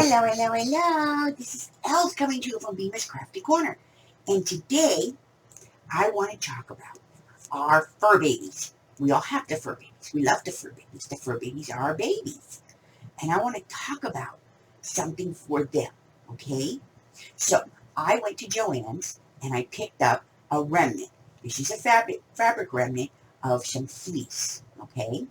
Hello, hello, hello. This is Els coming to you from Bemis Crafty Corner. And today, I want to talk about our fur babies. We all have the fur babies. We love the fur babies. The fur babies are our babies. And I want to talk about something for them, okay? So, I went to Joann's and I picked up a remnant. This is a fabric remnant of some fleece, okay?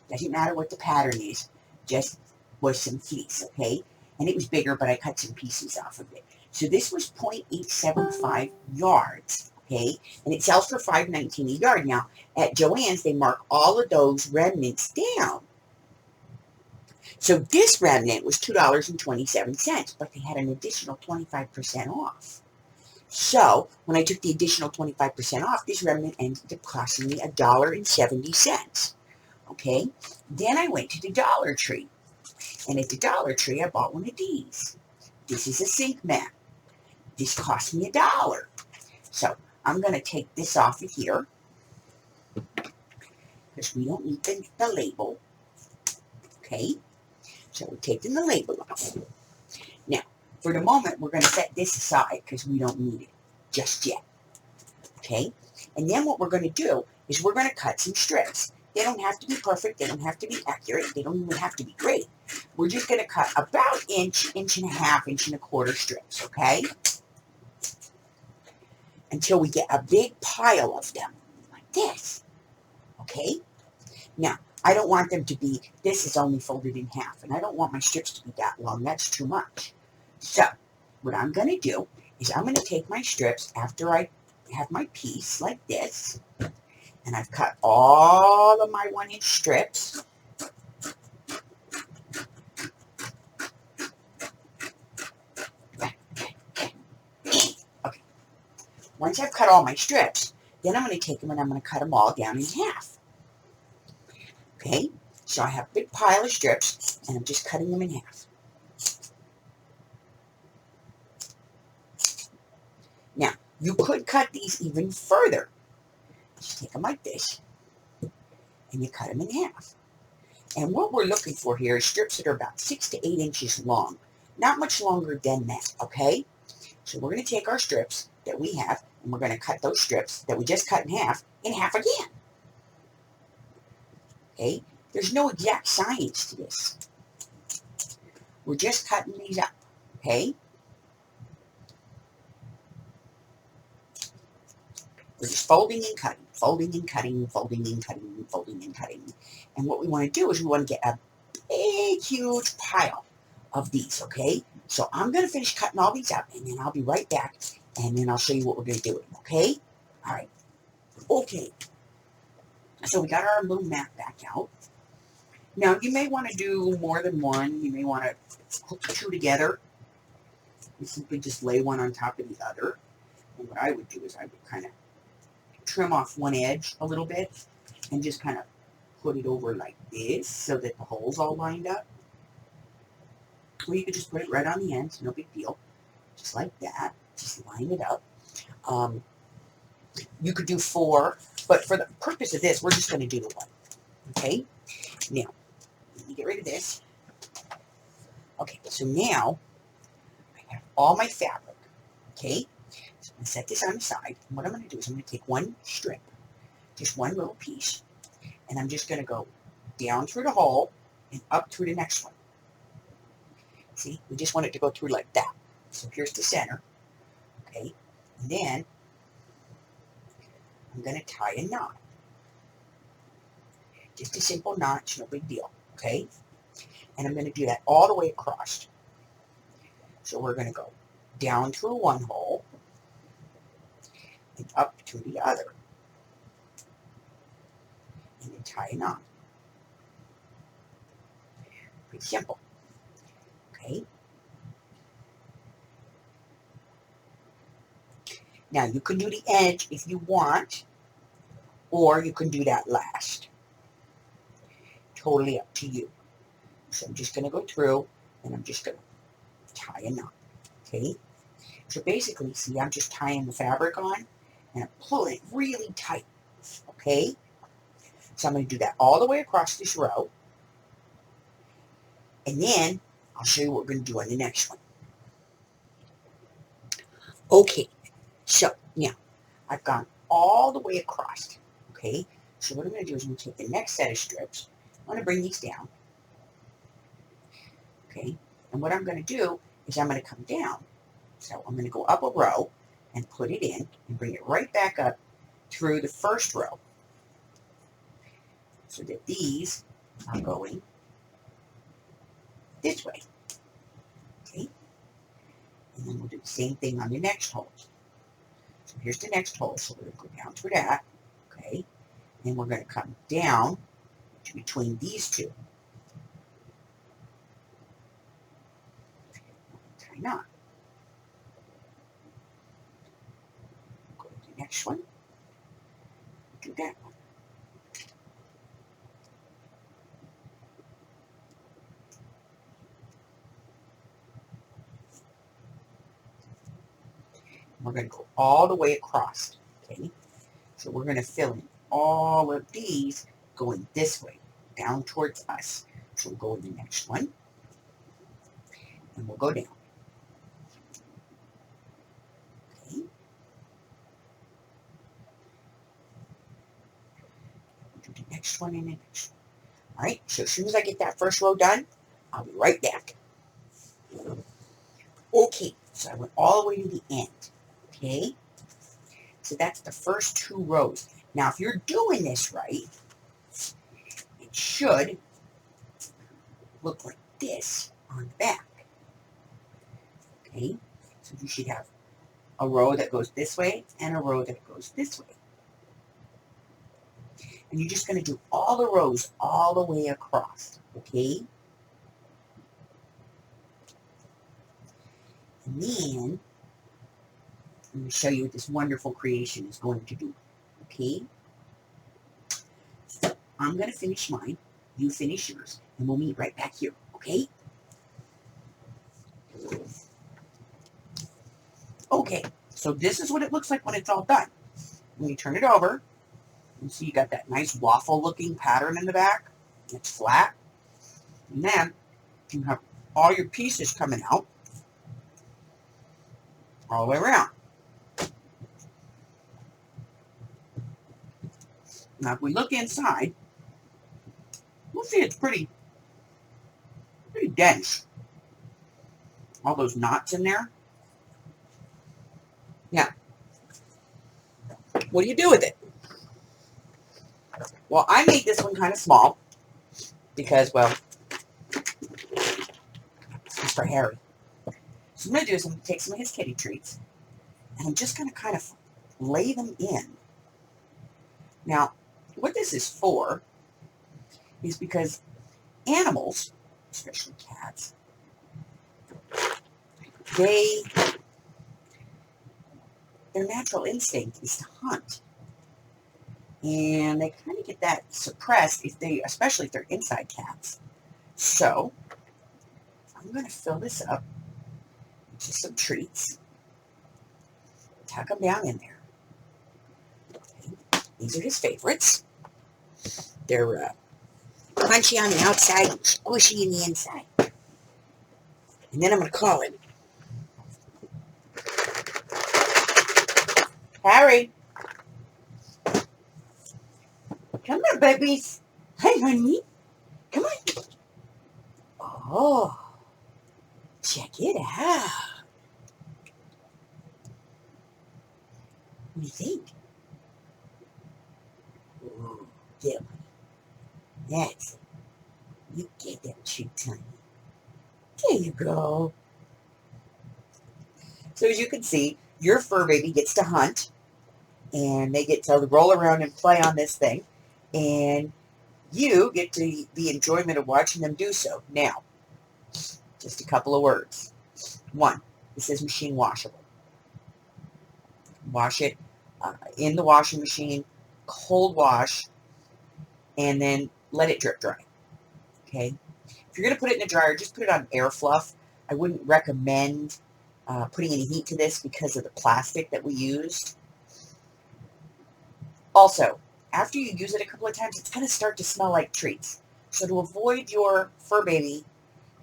Doesn't matter what the pattern is, just was some fleece, okay? And it was bigger, but I cut some pieces off of it. So this was 0.875 yards, okay? And it sells for $5.19 a yard. Now, at Joann's, they mark all of those remnants down. So this remnant was $2.27, but they had an additional 25% off. So when I took the additional 25% off, this remnant ended up costing me $1.70. Okay? Then I went to the Dollar Tree. And at the Dollar Tree, I bought one of these. This is a sink mat. This cost me $1. So I'm going to take this off of here because we don't need the label. Okay? So we're taking the label off. Now, for the moment, we're going to set this aside because we don't need it just yet. Okay? And then what we're going to do is we're going to cut some strips. They don't have to be perfect. They don't have to be accurate. They don't even have to be great. We're just going to cut about inch and a half, inch and a quarter strips, okay? Until we get a big pile of them, like this, okay? Now, I don't want them to be, this is only folded in half, and I don't want my strips to be that long. That's too much. So, what I'm going to do is I'm going to take my strips after I have my piece like this, and I've cut all of my 1-inch strips. Okay. Once I've cut all my strips, then I'm going to take them and I'm going to cut them all down in half. Okay? So I have a big pile of strips, and I'm just cutting them in half. Now, you could cut these even further. Just take them like this, and you cut them in half. And what we're looking for here is strips that are about 6 to 8 inches long. Not much longer than that, okay? So we're going to take our strips that we have, and we're going to cut those strips that we just cut in half again. Okay? There's no exact science to this. We're just cutting these up, okay? We're just folding and cutting, folding and cutting, folding and cutting, folding and cutting. And what we want to do is we want to get a big, huge pile of these, okay? So I'm going to finish cutting all these up, and then I'll be right back, and then I'll show you what we're going to do with them, okay? All right. Okay. So we got our little mat back out. Now, you may want to do more than one. You may want to hook the two together. You simply just lay one on top of the other. And what I would do is I would kind of trim off one edge a little bit and just kind of put it over like this so that the holes all lined up. Or you could just put it right on the end, no big deal. Just like that. Just line it up. You could do 4, but for the purpose of this, we're just going to do the 1. Okay? Now, let me get rid of this. Okay, so now I have all my fabric. Okay? So I'm going to set this on the side. And what I'm going to do is I'm going to take one strip, just one little piece, and I'm just going to go down through the hole and up through the next one. See, we just want it to go through like that. So here's the center. Okay, and then I'm going to tie a knot. Just a simple knot, it's no big deal. Okay, and I'm going to do that all the way across. So we're going to go down through one hole and up to the other, and then tie a knot. Pretty simple. Okay. Now you can do the edge if you want, or you can do that last. Totally up to you. So I'm just going to go through, and I'm just going to tie a knot. Okay. So basically, see, I'm just tying the fabric on, and I'm pulling it really tight. Okay. So I'm going to do that all the way across this row. And then I'll show you what we're going to do on the next one. Okay, so now I've gone all the way across. Okay, so what I'm going to do is I'm going to take the next set of strips. I'm going to bring these down. Okay, and what I'm going to do is I'm going to come down. So I'm going to go up a row and put it in and bring it right back up through the first row so that these are going this way. Okay, and then we'll do the same thing on the next hole. So here's the next hole, so we're going to go down through that. Okay, and we're going to come down to between these two. Tie knot. Go to the next one. Do that one. We're going to go all the way across. Okay, so we're going to fill in all of these going this way, down towards us. So we'll go to the next one, and we'll go down. Okay. Do the next one and the next one. All right, so as soon as I get that first row done, I'll be right back. Okay, so I went all the way to the end. Okay, so that's the first 2 rows. Now, if you're doing this right, it should look like this on the back. Okay, so you should have a row that goes this way and a row that goes this way. And you're just going to do all the rows all the way across. Okay, and then I'm going to show you what this wonderful creation is going to do. Okay? So I'm going to finish mine. You finish yours. And we'll meet right back here. Okay? Okay. So this is what it looks like when it's all done. When you turn it over, you see you got that nice waffle-looking pattern in the back. It's flat. And then you have all your pieces coming out all the way around. Now, if we look inside, we'll see it's pretty dense. All those knots in there. Now, what do you do with it? Well, I made this one kind of small because, well, it's for Harry. So what I'm going to do is I'm going to take some of his kitty treats and I'm just going to kind of lay them in. Now, what this is for is because animals, especially cats, their natural instinct is to hunt. And they kind of get that suppressed especially if they're inside cats. So I'm going to fill this up with just some treats. Tuck them down in there. Okay. These are his favorites. They're crunchy on the outside and squishy in the inside. And then I'm going to call him. Harry. Come here, babies. Hey, honey. Come on. Oh, check it out. What do you think? Ooh, yeah. That's it. You get that treat, honey. There you go. So as you can see, your fur baby gets to hunt, and they get to roll around and play on this thing, and you get to the enjoyment of watching them do so. Now, just a couple of words. 1, this is machine washable. Wash it in the washing machine, cold wash, and then let it drip dry. Okay? If you're going to put it in the dryer, just put it on air fluff. I wouldn't recommend putting any heat to this because of the plastic that we used. Also, after you use it a couple of times, it's going to start to smell like treats. So to avoid your fur baby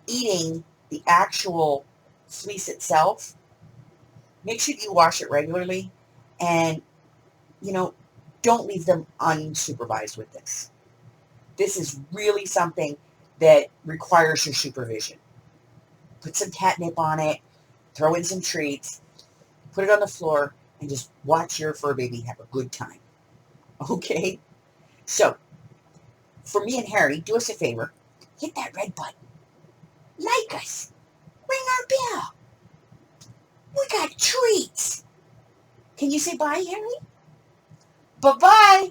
eating the actual fleece itself, make sure you wash it regularly, and, don't leave them unsupervised with this. This is really something that requires your supervision. Put some catnip on it, throw in some treats, put it on the floor, and just watch your fur baby have a good time. Okay? So, for me and Harry, do us a favor. Hit that red button. Like us. Ring our bell. We got treats. Can you say bye, Harry? Bye-bye.